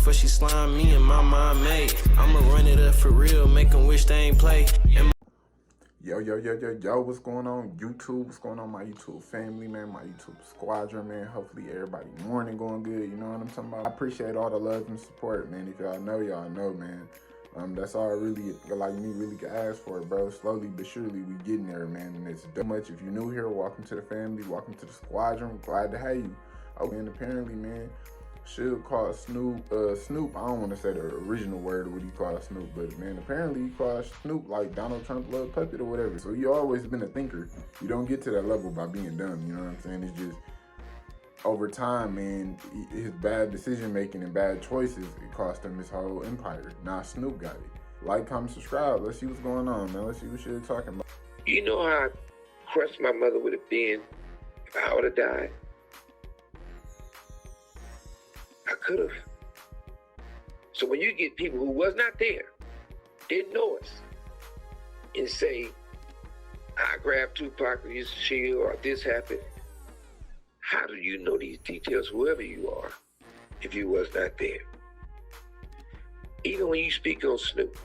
before she slime me and my mind made. I'ma run it up for real, make them wish they ain't play. Yo, what's going on, YouTube? What's going on, my YouTube family, man, my YouTube squadron, man? Hopefully everybody morning going good, you know what I'm talking about? I appreciate all the love and support, man. If y'all know, man. That's all I really, really can ask for, bro. Slowly but surely, we getting there, man. And it's so much. If you're new here, welcome to the family, welcome to the squadron. Glad to have you. Oh, and apparently, man, Suge called Snoop, I don't want to say the original word of what he called Snoop, but man, apparently he called Snoop like Donald Trump little puppet or whatever. So he always been a thinker. You don't get to that level by being dumb, you know what I'm saying? It's just, over time, man, his bad decision making and bad choices, it cost him his whole empire. Now Snoop got it. Like, comment, subscribe. Let's see what's going on, man. Let's see what you're talking about. You know how crushed my mother would have been if I would have died? I could have. So when you get people who was not there, didn't know us, and say, I grabbed Tupac or used to shield or this happened, how do you know these details, whoever you are, if you was not there? Even when you speak on Snoop,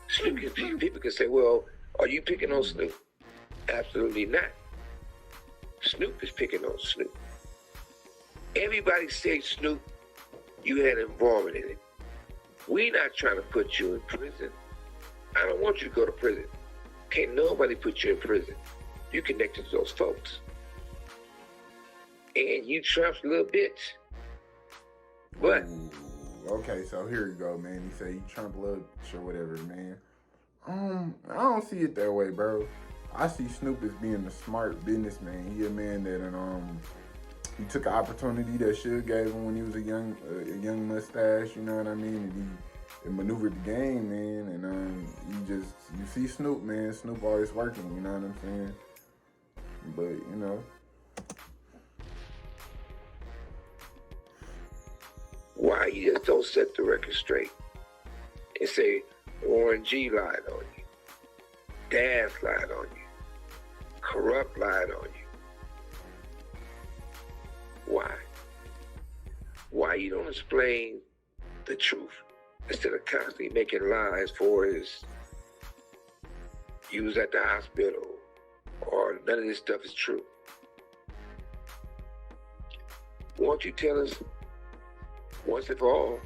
people can say, well, are you picking on Snoop? Absolutely not. Snoop is picking on Snoop. Everybody say, Snoop, you had involvement in it. We not trying to put you in prison. I don't want you to go to prison. Can't nobody put you in prison. You connected to those folks. And you Trump's little bitch. But ooh, okay, so here you go, man. He say you Trump little bitch or whatever, man. I don't see it that way, bro. I see Snoop as being a smart businessman. He a man that he took an opportunity that Suge gave him when he was a young mustache, you know what I mean? And he maneuvered the game, man. And you see Snoop, man. Snoop always working, you know what I'm saying? But, you know. why you just don't set the record straight and say Warren G lied on you, Daz lied on you, Corrupt lied on you? Why? Why you don't explain the truth instead of constantly making lies for his you was at the hospital or none of this stuff is true? Won't you tell us once and for all,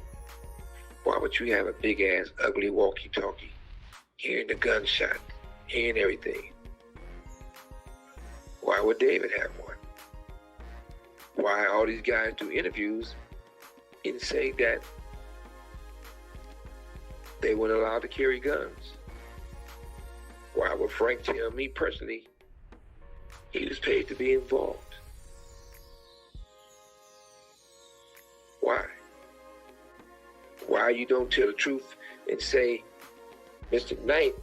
why would you have a big ass ugly walkie-talkie, hearing the gunshot, hearing everything? Why would David have one? Why all these guys do interviews and say that they weren't allowed to carry guns? Why would Frank tell me personally he was paid to be involved? Why? Why you don't tell the truth and say Mr. Knight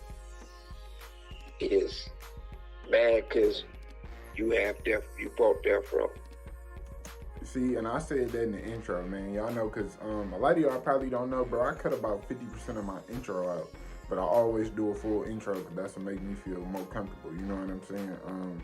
is mad because you bought death row? See, and I said that in the intro, man. Y'all know, because a lot of y'all probably don't know, bro. I cut about 50% of my intro out, but I always do a full intro because that's what makes me feel more comfortable. You know what I'm saying?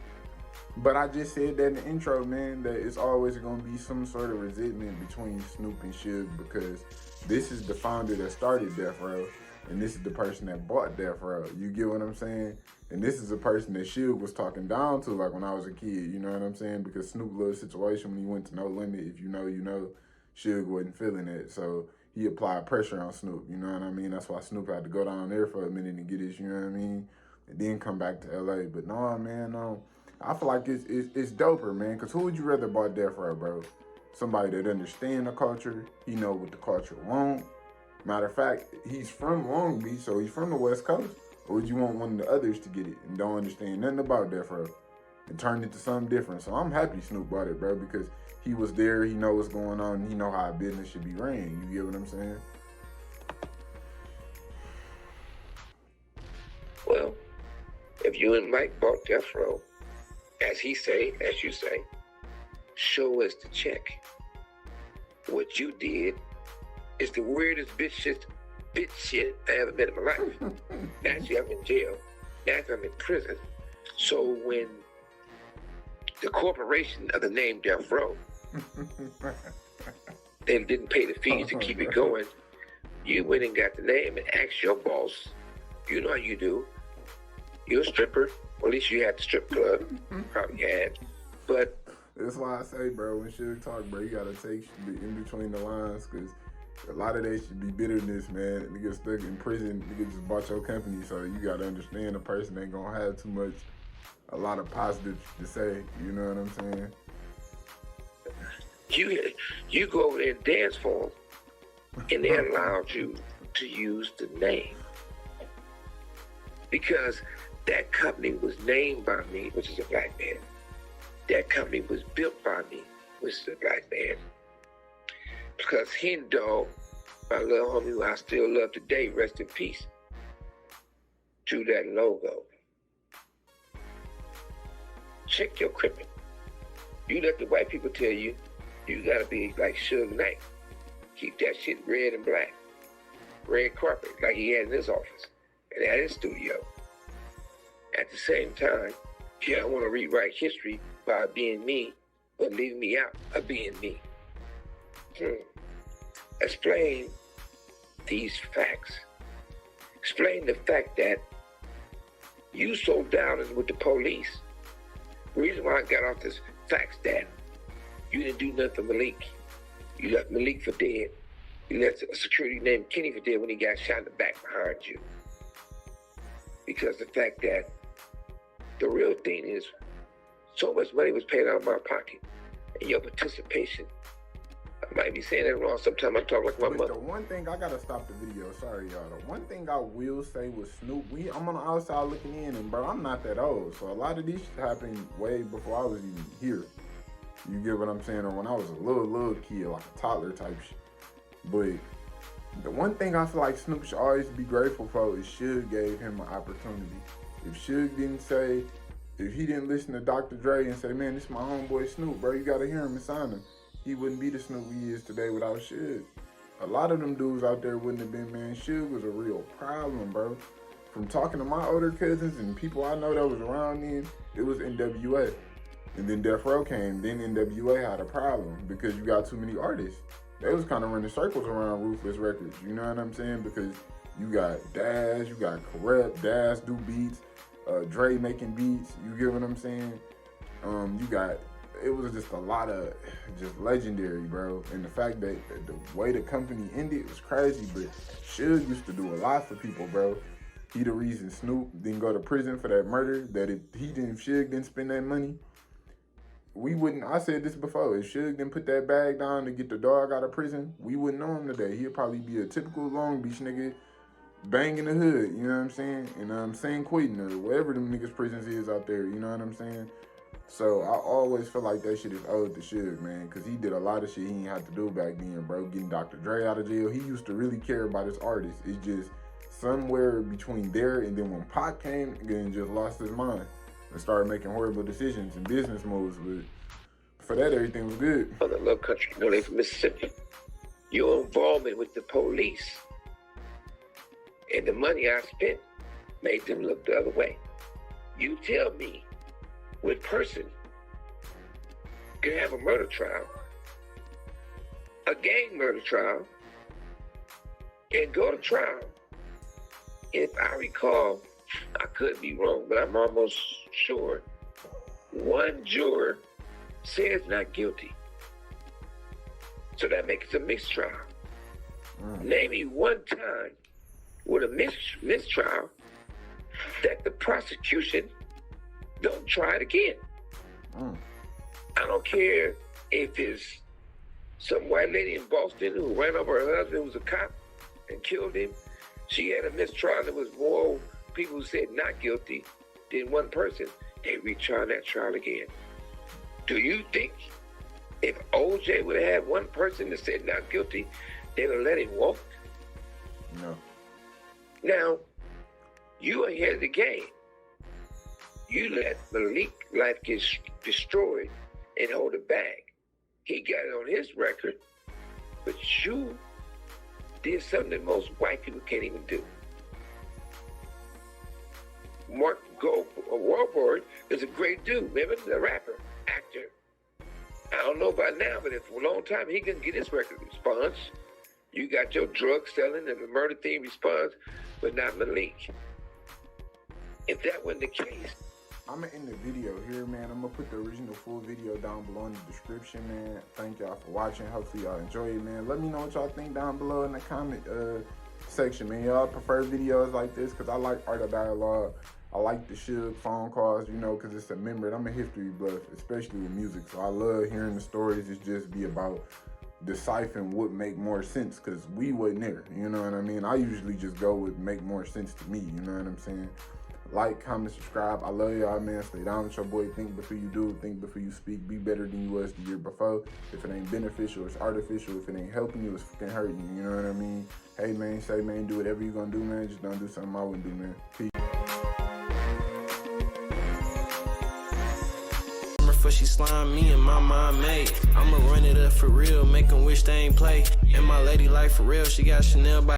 But I just said that in the intro, man, that it's always going to be some sort of resentment between Snoop and Suge, because this is the founder that started Death Row, and this is the person that bought Death Row. You get what I'm saying? And this is a person that Suge was talking down to, like, when I was a kid, you know what I'm saying? Because Snoop little situation when he went to No Limit, if you know, you know, Suge wasn't feeling it. So he applied pressure on Snoop, you know what I mean? That's why Snoop had to go down there for a minute and get his, you know what I mean? And then come back to LA. But no, man, no. I feel like it's doper, man, because who would you rather buy Death Row, bro? Somebody that understand the culture, he know what the culture want. Matter of fact, he's from Long Beach, so he's from the West Coast. Or would you want one of the others to get it and don't understand nothing about Death Row and turn it to something different? So I'm happy Snoop bought it, bro, because he was there, he know what's going on, and he know how a business should be ran. You get what I'm saying? Well, if you and Mike bought Death Row, as he say, as you say, show us the check. What you did is the weirdest bitch shit I ever met in my life. Actually, I'm in jail. Actually, I'm in prison. So when the corporation of the name Death Row They didn't pay the fees to keep it going. You went and got the name and asked your boss. You know how you do. You're a stripper. Or at least you had the strip club. Probably had. But that's why I say, bro, when Suge talk, bro, you gotta take in between the lines, because a lot of that should be bitterness, man. Niggas stuck in prison, niggas just bought your company, so you gotta understand a person ain't gonna have a lot of positives to say, you know what I'm saying? You go over there and dance for them, and they allowed you to use the name. Because that company was named by me, which is a black man. That company was built by me, which is a black man. Because Hen Dog, my little homie who I still love today, rest in peace, to that logo. Check your crippin'. You let the white people tell you, you gotta be like Suge Knight. Keep that shit red and black. Red carpet, like he had in his office and at his studio. At the same time, yeah, I want to rewrite history by being me, but leaving me out of being me. Explain these facts. Explain the fact that you so down with the police. The reason why I got off this facts that you didn't do nothing for Malik. You left Malik for dead. You left a security named Kenny for dead when he got shot in the back behind you. Because the fact that the real thing is so much money was paid out of my pocket and your participation. I might be saying that wrong. Sometimes I talk like my mother. The one thing, I gotta stop the video. Sorry, y'all. The one thing I will say with Snoop, I'm on the outside looking in, and bro, I'm not that old. So a lot of these shit happened way before I was even here. You get what I'm saying? Or when I was a little kid, like a toddler type shit. But the one thing I feel like Snoop should always be grateful for is Suge gave him an opportunity. If Suge didn't say, if he didn't listen to Dr. Dre and say, man, this is my homeboy Snoop, bro, you gotta hear him and sign him, he wouldn't be the Snoop he is today without Suge. A lot of them dudes out there wouldn't have been, man. Suge was a real problem, bro. From talking to my older cousins and people I know that was around then, it was NWA. And then Death Row came, then NWA had a problem because you got too many artists. They was kind of running circles around Ruthless Records, you know what I'm saying? Because you got Daz, you got Corrupt, Daz do beats, Dre making beats, you get what I'm saying? It was just a lot of just legendary, bro. And the fact that the way the company ended was crazy, but Suge used to do a lot for people, bro. He the reason Snoop didn't go to prison for that murder, that if Suge didn't spend that money, we wouldn't, I said this before, if Suge didn't put that bag down to get the dog out of prison, we wouldn't know him today. He'd probably be a typical Long Beach nigga banging the hood, you know what I'm saying? And San Quentin or wherever them niggas prisons is out there, you know what I'm saying? So I always feel like that shit is owed to Suge, man, because he did a lot of shit he didn't have to do back then, bro. Getting Dr. Dre out of jail, he used to really care about his artists. It's just somewhere between there and then when Pac came, again, just lost his mind and started making horrible decisions and business moves. But for that, everything was good. On the Love Country, you know they from Mississippi. Your involvement with the police and the money I spent made them look the other way. You tell me what person can have a murder trial, a gang murder trial, and go to trial. If I recall, I could be wrong, but I'm almost sure one juror says not guilty. So that makes it a mixed trial. Name me one time with a mistrial that the prosecution don't try it again. I don't care if it's some white lady in Boston who ran over her husband who was a cop and killed him. She had a mistrial. There was more people who said not guilty than one person. They retry that trial again. Do you think if OJ would have had one person that said not guilty, they'd have let him walk? No. Now, you ahead of the game. You let Malik life get destroyed and hold it back. He got it on his record, but you did something that most white people can't even do. Mark Wahlberg is a great dude. Remember, the rapper, actor. I don't know about now, but for a long time, he couldn't get his record response. You got your drug selling and the murder theme response, but not Malik. If that wasn't the case, I'm gonna end the video here, man. I'm gonna put the original full video down below in the description, man. Thank y'all for watching. Hopefully y'all enjoy it, man. Let me know what y'all think down below in the comment section, man. Y'all prefer videos like this? Because I like art of dialogue. I like the Suge phone calls, you know, because it's a memory. I'm a history buff, especially with music. So I love hearing the stories. It's just be about deciphering what make more sense, because we wasn't there, you know what I mean? I usually just go with make more sense to me, you know what I'm saying? Like, comment, subscribe. I love y'all, man. Stay down with your boy. Think before you do. Think before you speak. Be better than you was the year before. If it ain't beneficial, it's artificial. If it ain't helping you, it's fucking hurting you. You know what I mean? Hey, man, say, man, do whatever you gonna do, man. Just don't do something I wouldn't do, man. Peace. For she slime me and my mind made. I'ma run it up for real, make 'em wish they ain't play. And my lady like for real, she got Chanel by